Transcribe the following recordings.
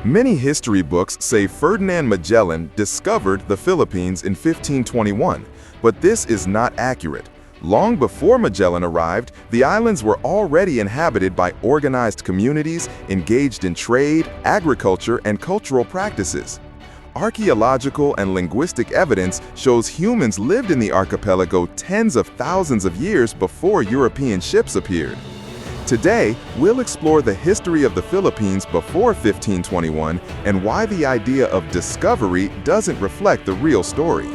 Many history books say Ferdinand Magellan discovered the Philippines in 1521, but this is not accurate. Long before Magellan arrived, the islands were already inhabited by organized communities engaged in trade, agriculture, and cultural practices. Archaeological and linguistic evidence shows humans lived in the archipelago tens of thousands of years before European ships appeared. Today, we'll explore the history of the Philippines before 1521 and why the idea of discovery doesn't reflect the real story.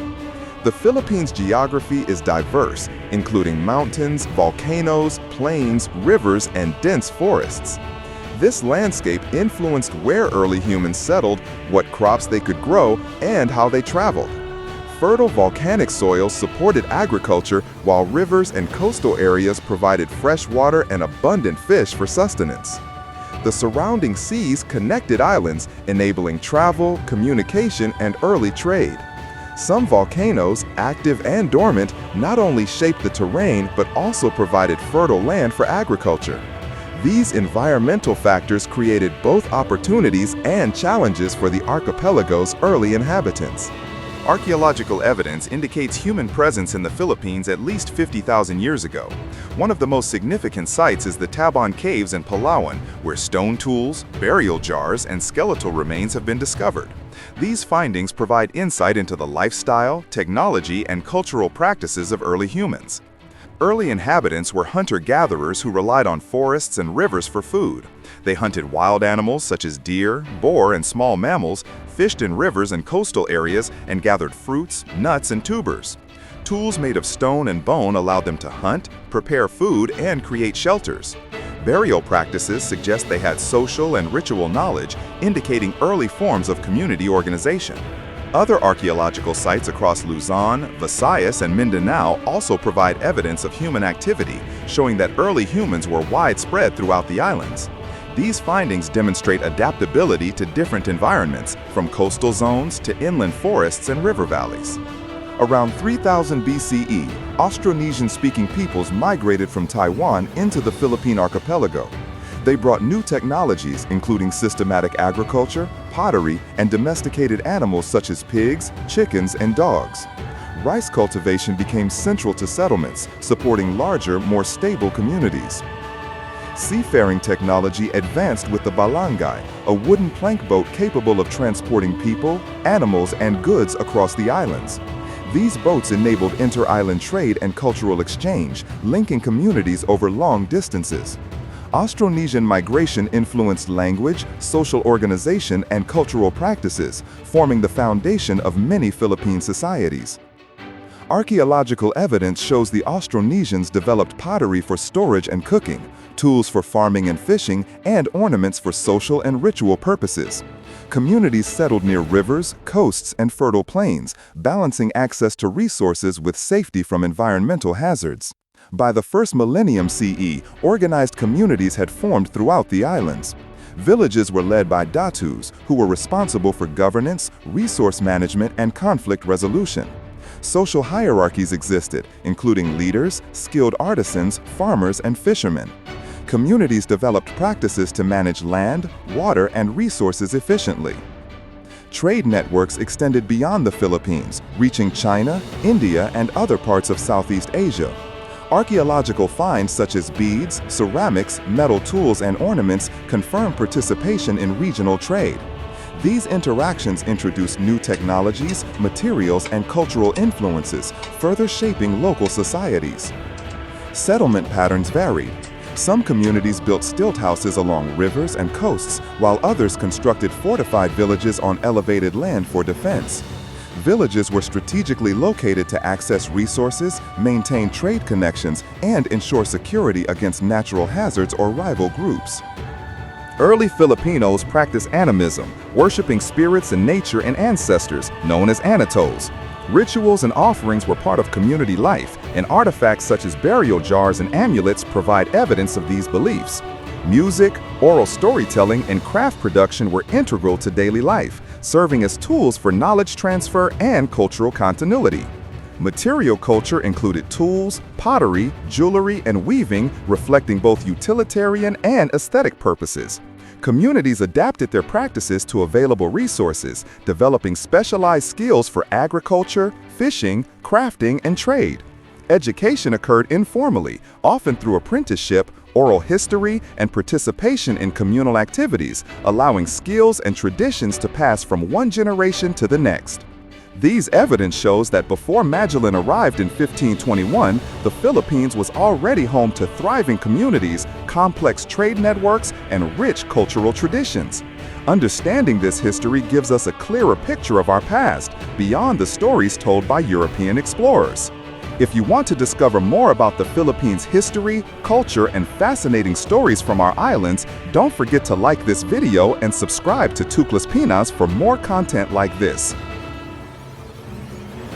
The Philippines' geography is diverse, including mountains, volcanoes, plains, rivers, and dense forests. This landscape influenced where early humans settled, what crops they could grow, and how they traveled. Fertile volcanic soils supported agriculture, while rivers and coastal areas provided fresh water and abundant fish for sustenance. The surrounding seas connected islands, enabling travel, communication, and early trade. Some volcanoes, active and dormant, not only shaped the terrain but also provided fertile land for agriculture. These environmental factors created both opportunities and challenges for the archipelago's early inhabitants. Archaeological evidence indicates human presence in the Philippines at least 50,000 years ago. One of the most significant sites is the Taban Caves in Palawan, where stone tools, burial jars, and skeletal remains have been discovered. These findings provide insight into the lifestyle, technology, and cultural practices of early humans. Early inhabitants were hunter-gatherers who relied on forests and rivers for food. They hunted wild animals such as deer, boar, and small mammals, fished in rivers and coastal areas, and gathered fruits, nuts, and tubers. Tools made of stone and bone allowed them to hunt, prepare food, and create shelters. Burial practices suggest they had social and ritual knowledge, indicating early forms of community organization. Other archaeological sites across Luzon, Visayas, and Mindanao also provide evidence of human activity, showing that early humans were widespread throughout the islands. These findings demonstrate adaptability to different environments, from coastal zones to inland forests and river valleys. Around 3000 BCE, Austronesian-speaking peoples migrated from Taiwan into the Philippine archipelago. They brought new technologies, including systematic agriculture, pottery, and domesticated animals such as pigs, chickens, and dogs. Rice cultivation became central to settlements, supporting larger, more stable communities. Seafaring technology advanced with the barangay, a wooden plank boat capable of transporting people, animals, and goods across the islands. These boats enabled inter-island trade and cultural exchange, linking communities over long distances. Austronesian migration influenced language, social organization, and cultural practices, forming the foundation of many Philippine societies. Archaeological evidence shows the Austronesians developed pottery for storage and cooking, tools for farming and fishing, and ornaments for social and ritual purposes. Communities settled near rivers, coasts, and fertile plains, balancing access to resources with safety from environmental hazards. By the first millennium CE, organized communities had formed throughout the islands. Villages were led by datus, who were responsible for governance, resource management, and conflict resolution. Social hierarchies existed, including leaders, skilled artisans, farmers, and fishermen. Communities developed practices to manage land, water, and resources efficiently. Trade networks extended beyond the Philippines, reaching China, India, and other parts of Southeast Asia. Archaeological finds such as beads, ceramics, metal tools, and ornaments confirm participation in regional trade. These interactions introduced new technologies, materials, and cultural influences, further shaping local societies. Settlement patterns varied. Some communities built stilt houses along rivers and coasts, while others constructed fortified villages on elevated land for defense. Villages were strategically located to access resources, maintain trade connections, and ensure security against natural hazards or rival groups. Early Filipinos practiced animism, worshiping spirits in nature and ancestors, known as anatos. Rituals and offerings were part of community life, and artifacts such as burial jars and amulets provide evidence of these beliefs. Music, oral storytelling, and craft production were integral to daily life, serving as tools for knowledge transfer and cultural continuity. Material culture included tools, pottery, jewelry, and weaving, reflecting both utilitarian and aesthetic purposes. Communities adapted their practices to available resources, developing specialized skills for agriculture, fishing, crafting, and trade. Education occurred informally, often through apprenticeship, oral history, and participation in communal activities, allowing skills and traditions to pass from one generation to the next. These evidence shows that before Magellan arrived in 1521, the Philippines was already home to thriving communities, complex trade networks, and rich cultural traditions. Understanding this history gives us a clearer picture of our past, beyond the stories told by European explorers. If you want to discover more about the Philippines' history, culture, and fascinating stories from our islands, don't forget to like this video and subscribe to Tuklas Pinas for more content like this.